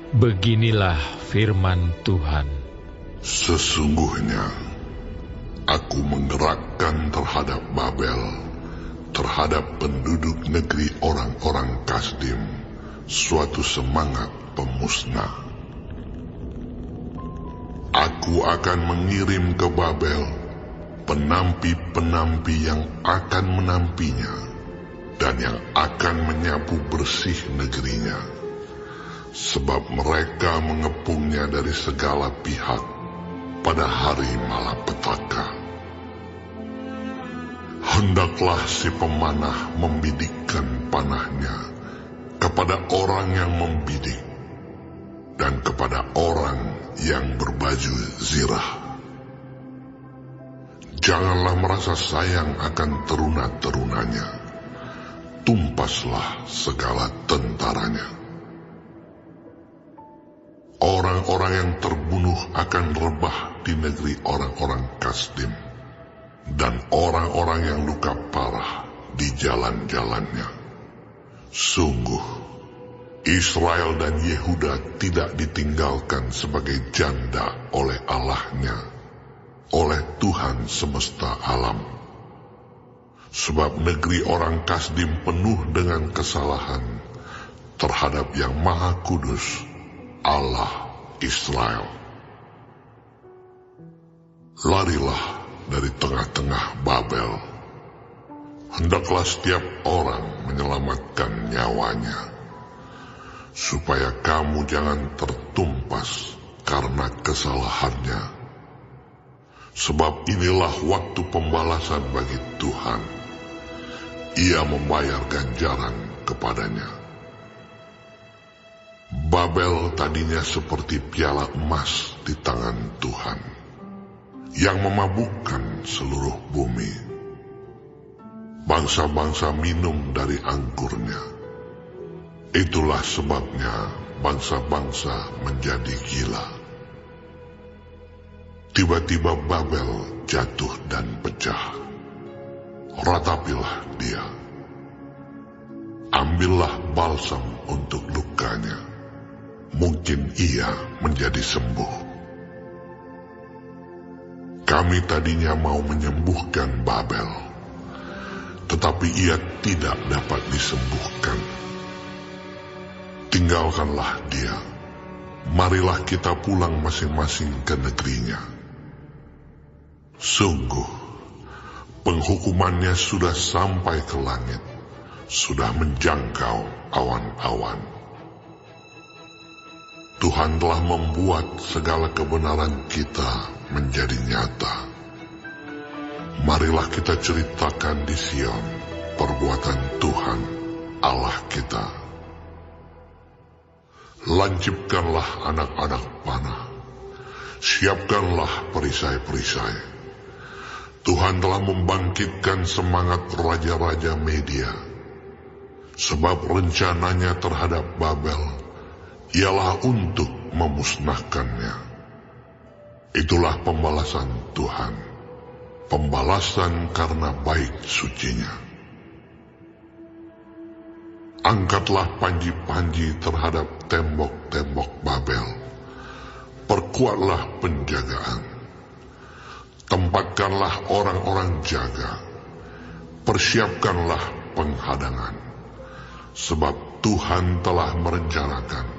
Beginilah firman Tuhan. Sesungguhnya, aku menggerakkan terhadap Babel, terhadap penduduk negeri orang-orang Kasdim, suatu semangat pemusnah. Aku akan mengirim ke Babel penampi-penampi yang akan menampinya, dan yang akan menyapu bersih negerinya. Sebab mereka mengepungnya dari segala pihak pada hari malapetaka. Hendaklah si pemanah membidikkan panahnya kepada orang yang membidik, dan kepada orang yang berbaju zirah. Janganlah merasa sayang akan teruna-terunanya, tumpaslah segala tentaranya. Orang-orang yang terbunuh akan rebah di negeri orang-orang Kasdim, dan orang-orang yang luka parah di jalan-jalannya. Sungguh, Israel dan Yehuda tidak ditinggalkan sebagai janda oleh Allahnya, oleh Tuhan semesta alam. Sebab negeri orang Kasdim penuh dengan kesalahan terhadap yang Maha Kudus, Allah Israel. Larilah dari tengah-tengah Babel. Hendaklah setiap orang menyelamatkan nyawanya, supaya kamu jangan tertumpas karena kesalahannya. Sebab inilah waktu pembalasan bagi Tuhan. Ia membayar ganjaran kepadanya. Babel tadinya seperti piala emas di tangan Tuhan, yang memabukkan seluruh bumi. Bangsa-bangsa minum dari anggurnya. Itulah sebabnya bangsa-bangsa menjadi gila. Tiba-tiba Babel jatuh dan pecah. Ratapilah dia. Ambillah balsam untuk lukanya. Mungkin ia menjadi sembuh. Kami tadinya mau menyembuhkan Babel, tetapi ia tidak dapat disembuhkan. Tinggalkanlah dia. Marilah kita pulang masing-masing ke negerinya. Sungguh, penghukumannya sudah sampai ke langit, sudah menjangkau awan-awan. Tuhan telah membuat segala kebenaran kita menjadi nyata. Marilah kita ceritakan di Sion perbuatan Tuhan Allah kita. Lancipkanlah anak-anak panah, siapkanlah perisai-perisai. Tuhan telah membangkitkan semangat raja-raja Media, sebab rencananya terhadap Babel ialah untuk memusnahkannya. Itulah pembalasan Tuhan, pembalasan karena baik sucinya. Angkatlah panji-panji terhadap tembok-tembok Babel, perkuatlah penjagaan, tempatkanlah orang-orang jaga, persiapkanlah penghadangan, sebab Tuhan telah merencanakan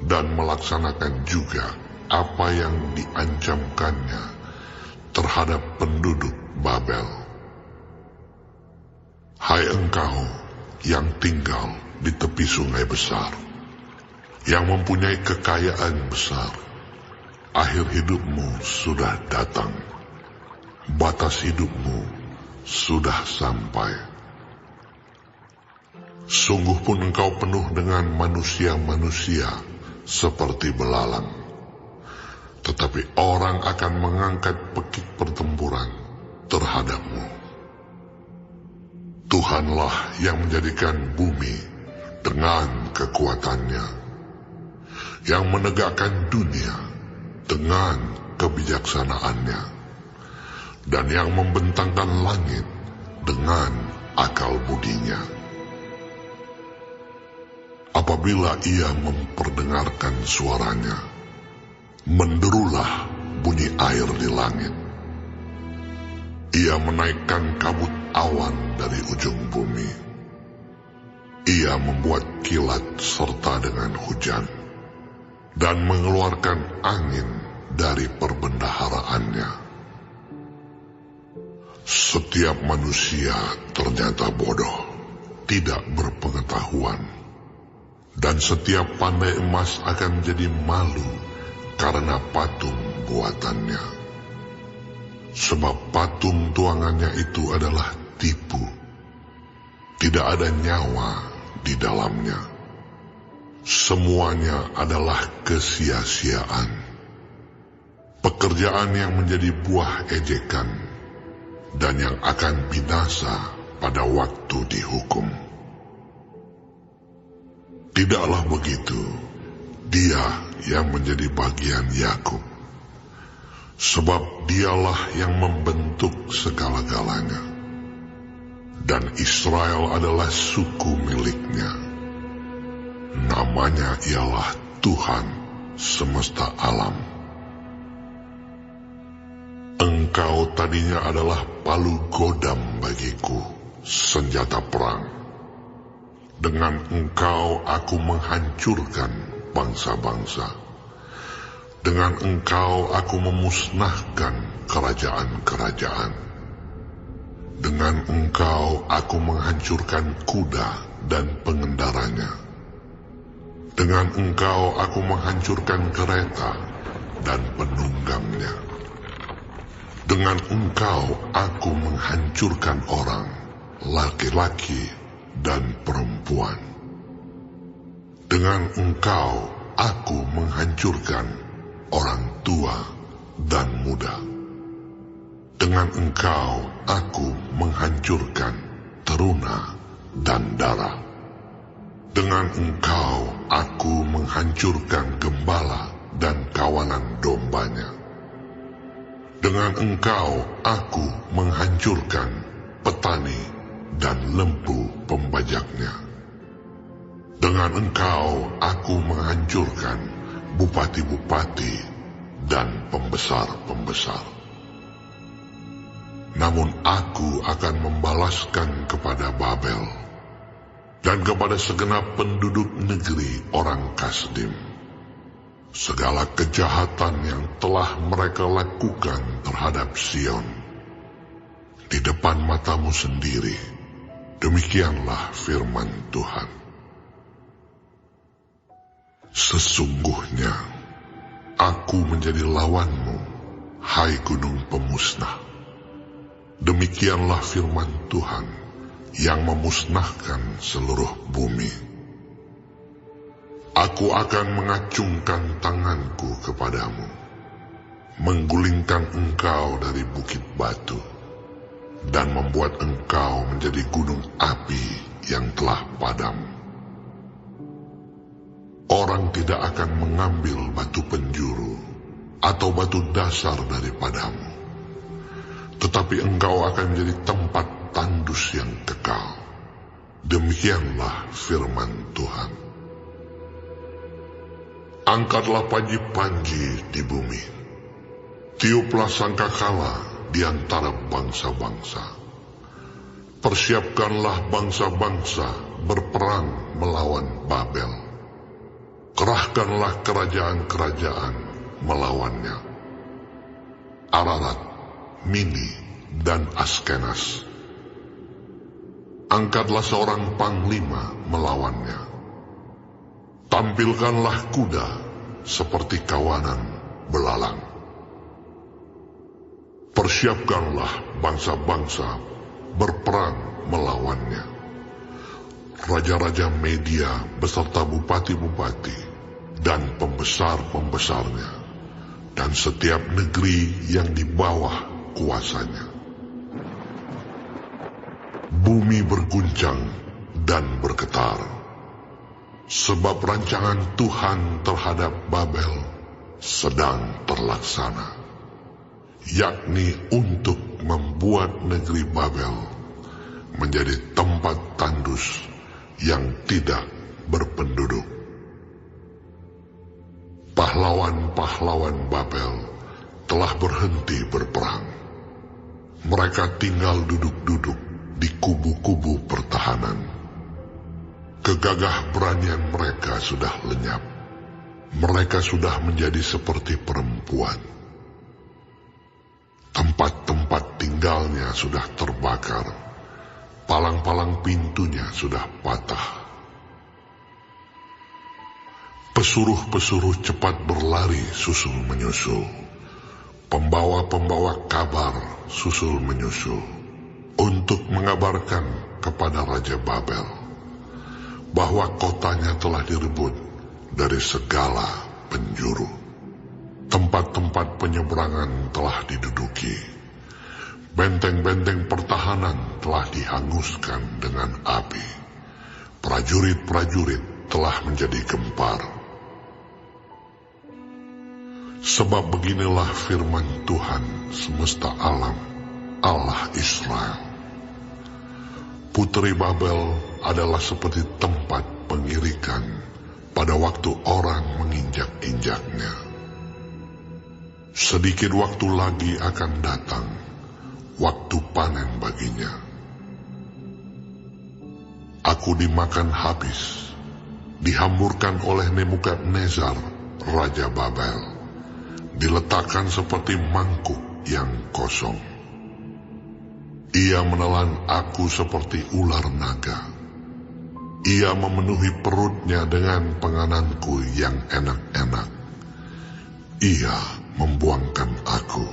dan melaksanakan juga apa yang diancamkannya terhadap penduduk Babel. Hai engkau yang tinggal di tepi sungai besar, yang mempunyai kekayaan besar, akhir hidupmu sudah datang, batas hidupmu sudah sampai. Sungguh pun engkau penuh dengan manusia-manusia seperti belalang, tetapi orang akan mengangkat pekik pertempuran terhadapmu. Tuhanlah yang menjadikan bumi dengan kekuatannya, yang menegakkan dunia dengan kebijaksanaannya, dan yang membentangkan langit dengan akal budinya. apabila ia memperdengarkan suaranya, menderulah bunyi air di langit. Ia menaikkan kabut awan dari ujung bumi. Ia membuat kilat serta dengan hujan, dan mengeluarkan angin dari perbendaharaannya. Setiap manusia ternyata bodoh, tidak berpengetahuan, dan setiap pandai emas akan menjadi malu karena patung buatannya. Sebab patung tuangannya itu adalah tipu, tidak ada nyawa di dalamnya. Semuanya adalah kesia-siaan, pekerjaan yang menjadi buah ejekan, dan yang akan binasa pada waktu dihukum. Tidaklah begitu dia yang menjadi bagian Yakub, sebab dialah yang membentuk segala-galanya, dan Israel adalah suku miliknya. Namanya ialah Tuhan semesta alam. Engkau tadinya adalah palu godam bagiku, senjata perang. Dengan engkau aku menghancurkan bangsa-bangsa. Dengan engkau aku memusnahkan kerajaan-kerajaan. Dengan engkau aku menghancurkan kuda dan pengendaranya. Dengan engkau aku menghancurkan kereta dan penunggangnya. Dengan engkau aku menghancurkan orang, laki-laki dan perempuan. Dengan engkau aku menghancurkan orang tua dan muda. Dengan engkau aku menghancurkan teruna dan dara. Dengan engkau aku menghancurkan gembala dan kawanan dombanya. Dengan engkau aku menghancurkan petani dan lembu pembajaknya. Dengan engkau aku menghancurkan bupati-bupati dan pembesar-pembesar. Namun aku akan membalaskan kepada Babel dan kepada segenap penduduk negeri orang Kasdim segala kejahatan yang telah mereka lakukan terhadap Sion di depan matamu sendiri. Demikianlah firman Tuhan. Sesungguhnya aku menjadi lawanmu, hai gunung pemusnah. Demikianlah firman Tuhan yang memusnahkan seluruh bumi. Aku akan mengacungkan tanganku kepadamu, menggulingkan engkau dari bukit batu, dan membuat engkau menjadi gunung api yang telah padam. Orang tidak akan mengambil batu penjuru atau batu dasar daripadamu, tetapi engkau akan menjadi tempat tandus yang kekal. Demikianlah firman Tuhan. Angkatlah panji-panji di bumi, tiuplah sangkakala di antara bangsa-bangsa. Persiapkanlah bangsa-bangsa berperang melawan Babel. Kerahkanlah kerajaan-kerajaan melawannya, Ararat, Mini, dan Askenas. Angkatlah seorang panglima melawannya. Tampilkanlah kuda seperti kawanan belalang. Persiapkanlah bangsa-bangsa berperang melawannya. Raja-raja Media beserta bupati-bupati dan pembesar-pembesarnya, dan setiap negeri yang di bawah kuasanya. Bumi berguncang dan bergetar, sebab rancangan Tuhan terhadap Babel sedang terlaksana, yakni untuk membuat negeri Babel menjadi tempat tandus yang tidak berpenduduk. Pahlawan-pahlawan Babel telah berhenti berperang. Mereka tinggal duduk-duduk di kubu-kubu pertahanan. Kegagah beranian mereka sudah lenyap. Mereka sudah menjadi seperti perempuan. Tempat-tempat tinggalnya sudah terbakar. Palang-palang pintunya sudah patah. Pesuruh-pesuruh cepat berlari susul menyusul. Pembawa-pembawa kabar susul menyusul untuk mengabarkan kepada Raja Babel bahwa kotanya telah direbut dari segala penjuru. Tempat-tempat penyeberangan telah diduduki. Benteng-benteng pertahanan telah dihanguskan dengan api. Prajurit-prajurit telah menjadi gempar. Sebab beginilah firman Tuhan semesta alam, Allah Israel. Putri Babel adalah seperti tempat pengirikan pada waktu orang menginjak-injaknya. Sedikit waktu lagi akan datang, waktu panen baginya. Aku dimakan habis, dihamburkan oleh Nebukadnezar, Raja Babel, diletakkan seperti mangkuk yang kosong. Ia menelan aku seperti ular naga. Ia memenuhi perutnya dengan pengananku yang enak-enak. Ia membuangkan aku.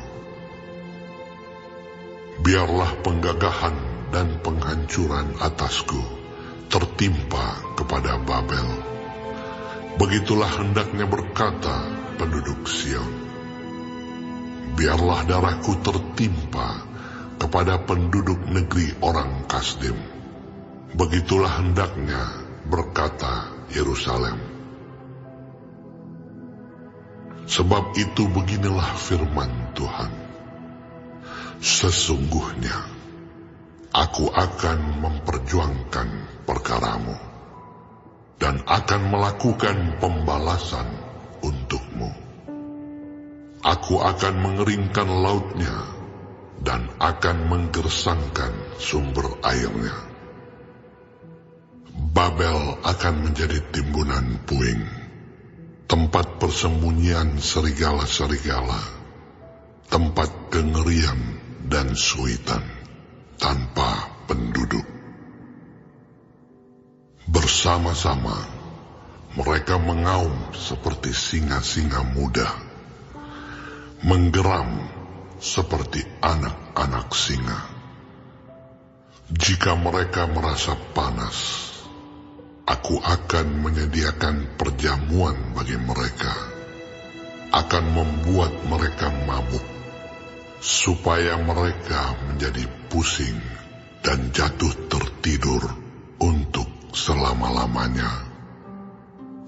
Biarlah penggagahan dan penghancuran atasku tertimpa kepada Babel. Begitulah hendaknya berkata penduduk Sion. Biarlah darahku tertimpa kepada penduduk negeri orang Kasdim. Begitulah hendaknya berkata Yerusalem. Sebab itu beginilah firman Tuhan. Sesungguhnya aku akan memperjuangkan perkaramu dan akan melakukan pembalasan untukmu. Aku akan mengeringkan lautnya dan akan menggersangkan sumber airnya. Babel akan menjadi timbunan puing, tempat persembunyian serigala-serigala, tempat kengerian dan suitan, tanpa penduduk. Bersama-sama mereka mengaum seperti singa-singa muda, menggeram seperti anak-anak singa. Jika mereka merasa panas, aku akan menyediakan perjamuan bagi mereka, akan membuat mereka mabuk, supaya mereka menjadi pusing dan jatuh tertidur untuk selama-lamanya,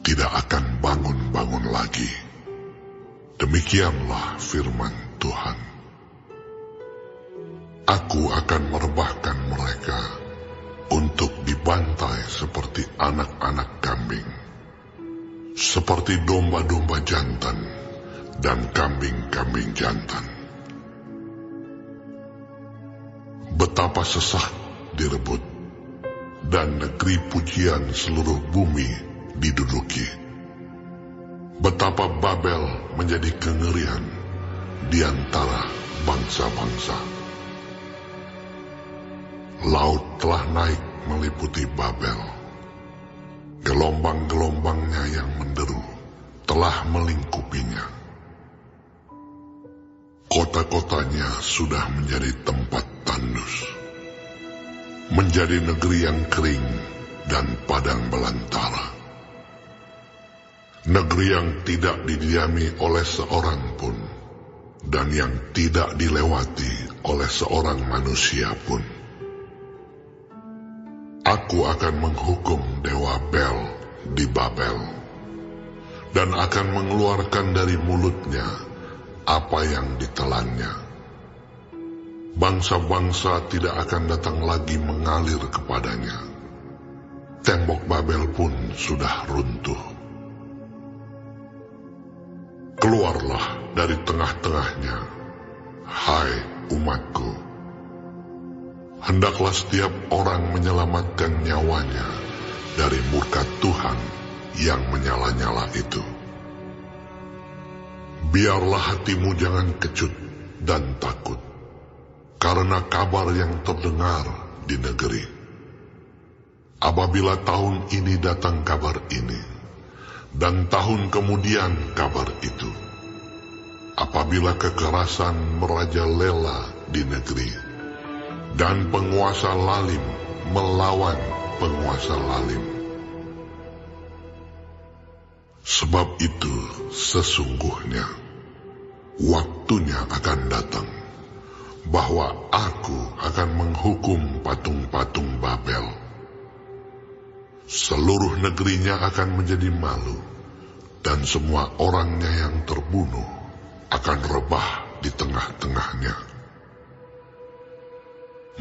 tidak akan bangun-bangun lagi. Demikianlah firman Tuhan. Aku akan merebahkan mereka untuk dibantai seperti anak-anak kambing, seperti domba-domba jantan dan kambing-kambing jantan. Betapa sesak direbut, dan negeri pujian seluruh bumi diduduki. Betapa Babel menjadi kengerian di antara bangsa-bangsa. Laut telah naik meliputi Babel. Gelombang-gelombangnya yang menderu telah melingkupinya. Kota-kotanya sudah menjadi tempat tandus, menjadi negeri yang kering dan padang belantara. Negeri yang tidak didiami oleh seorang pun, dan yang tidak dilewati oleh seorang manusia pun. Aku akan menghukum dewa Bel di Babel, dan akan mengeluarkan dari mulutnya apa yang ditelannya. Bangsa-bangsa tidak akan datang lagi mengalir kepadanya. tembok Babel pun sudah runtuh. Keluarlah dari tengah-tengahnya, hai umatku. Hendaklah setiap orang menyelamatkan nyawanya dari murka Tuhan yang menyala-nyala itu. Biarlah hatimu jangan kecut dan takut, karena kabar yang terdengar di negeri. Apabila tahun ini datang kabar ini, dan tahun kemudian kabar itu, apabila kekerasan merajalela di negeri, dan penguasa lalim melawan penguasa lalim. Sebab itu sesungguhnya waktunya akan datang, bahwa aku akan menghukum patung-patung Babel. Seluruh negerinya akan menjadi malu, dan semua orangnya yang terbunuh akan rebah di tengah-tengahnya.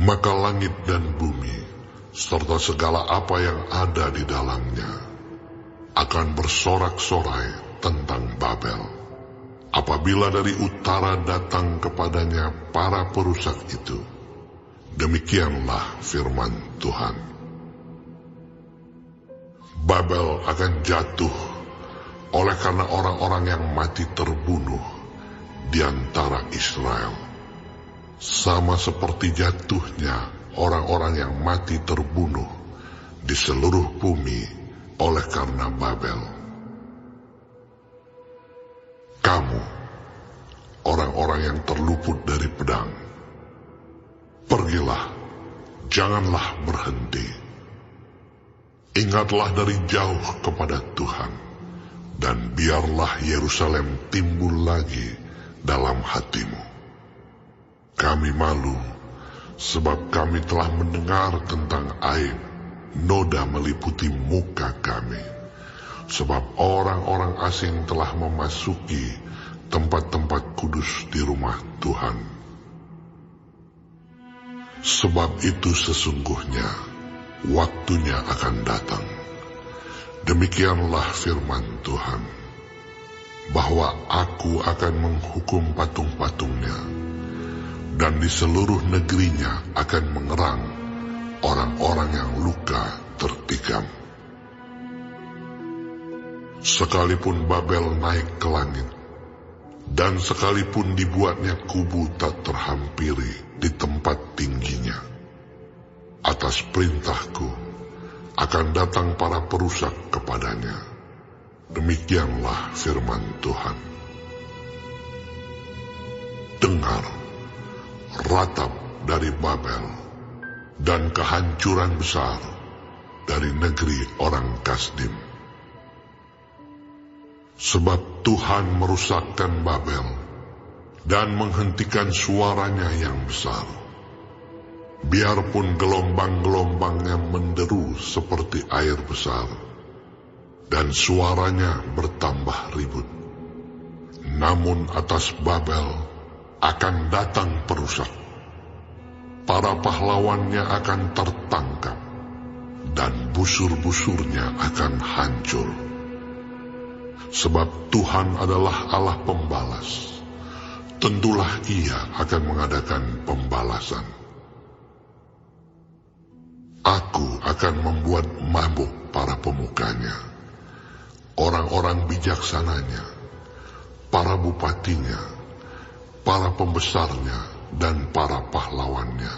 Maka langit dan bumi, serta segala apa yang ada di dalamnya, akan bersorak-sorai tentang Babel, apabila dari utara datang kepadanya para perusak itu. Demikianlah firman Tuhan. Babel akan jatuh oleh karena orang-orang yang mati terbunuh di antara Israel, sama seperti jatuhnya orang-orang yang mati terbunuh di seluruh bumi oleh karena Babel. Kamu, orang-orang yang terluput dari pedang, pergilah, janganlah berhenti. Ingatlah dari jauh kepada Tuhan, dan biarlah Yerusalem timbul lagi dalam hatimu. Kami malu, sebab kami telah mendengar tentang aib, noda meliputi muka kami, sebab orang-orang asing telah memasuki tempat-tempat kudus di rumah Tuhan. Sebab itu sesungguhnya waktunya akan datang, demikianlah firman Tuhan, bahwa aku akan menghukum patung-patungnya, dan di seluruh negerinya akan mengerang orang-orang yang luka tertikam. Sekalipun Babel naik ke langit, dan sekalipun dibuatnya kubu tak terhampiri di tempat tingginya, atas perintahku akan datang para perusak kepadanya. Demikianlah firman Tuhan. Dengar, ratap dari Babel, dan kehancuran besar dari negeri orang Kasdim. Sebab Tuhan merusakkan Babel dan menghentikan suaranya yang besar. Biarpun gelombang-gelombangnya menderu seperti air besar, dan suaranya bertambah ribut. Namun atas Babel akan datang perusak. Para pahlawannya akan tertangkap, dan busur-busurnya akan hancur. Sebab Tuhan adalah Allah pembalas. Tentulah Ia akan mengadakan pembalasan. Aku akan membuat mabuk para pemukanya, orang-orang bijaksananya, para bupatinya, para pembesarnya, dan para pahlawannya,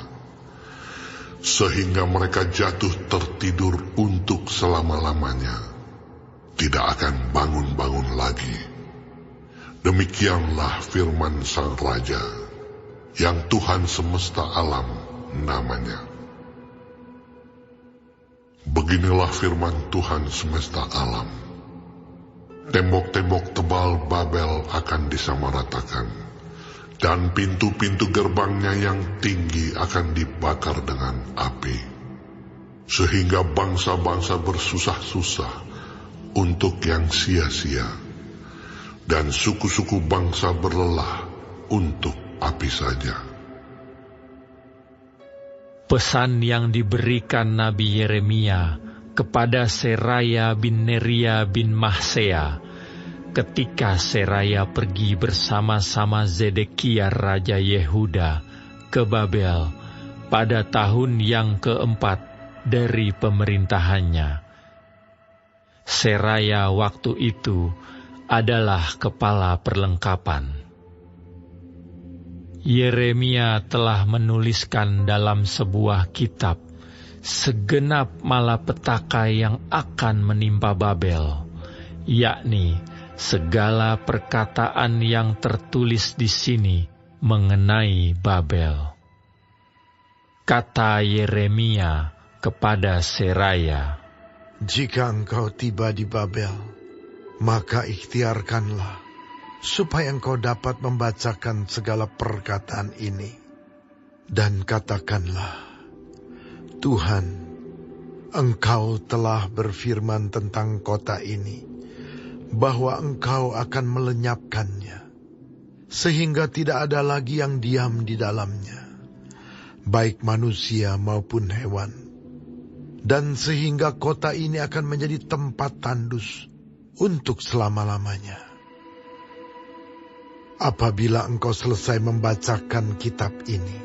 sehingga mereka jatuh tertidur untuk selama-lamanya, tidak akan bangun-bangun lagi. Demikianlah firman Sang Raja, yang Tuhan semesta alam namanya. Beginilah firman Tuhan semesta alam. Tembok-tembok tebal Babel akan disamaratakan, dan pintu-pintu gerbangnya yang tinggi akan dibakar dengan api, sehingga bangsa-bangsa bersusah-susah untuk yang sia-sia, dan suku-suku bangsa berlelah untuk api saja. Pesan yang diberikan Nabi Yeremia kepada Seraya bin Neria bin Mahsea, ketika Seraya pergi bersama-sama Zedekia Raja Yehuda ke Babel pada tahun yang keempat dari pemerintahannya. Seraya waktu itu adalah kepala perlengkapan. Yeremia telah menuliskan dalam sebuah kitab segenap malapetaka yang akan menimpa Babel, yakni segala perkataan yang tertulis di sini mengenai Babel. Kata Yeremia kepada Seraya, "Jika engkau tiba di Babel, maka ikhtiarkanlah supaya engkau dapat membacakan segala perkataan ini. Dan katakanlah, Tuhan, engkau telah berfirman tentang kota ini, bahwa engkau akan melenyapkannya, sehingga tidak ada lagi yang diam di dalamnya, baik manusia maupun hewan. Dan sehingga kota ini akan menjadi tempat tandus untuk selama-lamanya. Apabila engkau selesai membacakan kitab ini,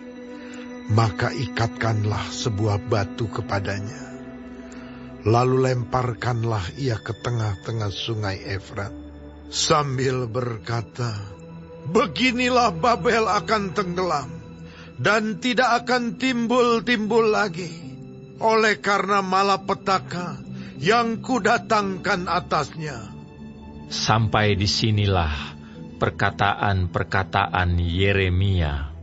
maka ikatkanlah sebuah batu kepadanya. Lalu lemparkanlah ia ke tengah-tengah sungai Efrat, sambil berkata, beginilah Babel akan tenggelam, dan tidak akan timbul-timbul lagi, oleh karena malapetaka yang kudatangkan atasnya." Sampai disinilah perkataan-perkataan Yeremia.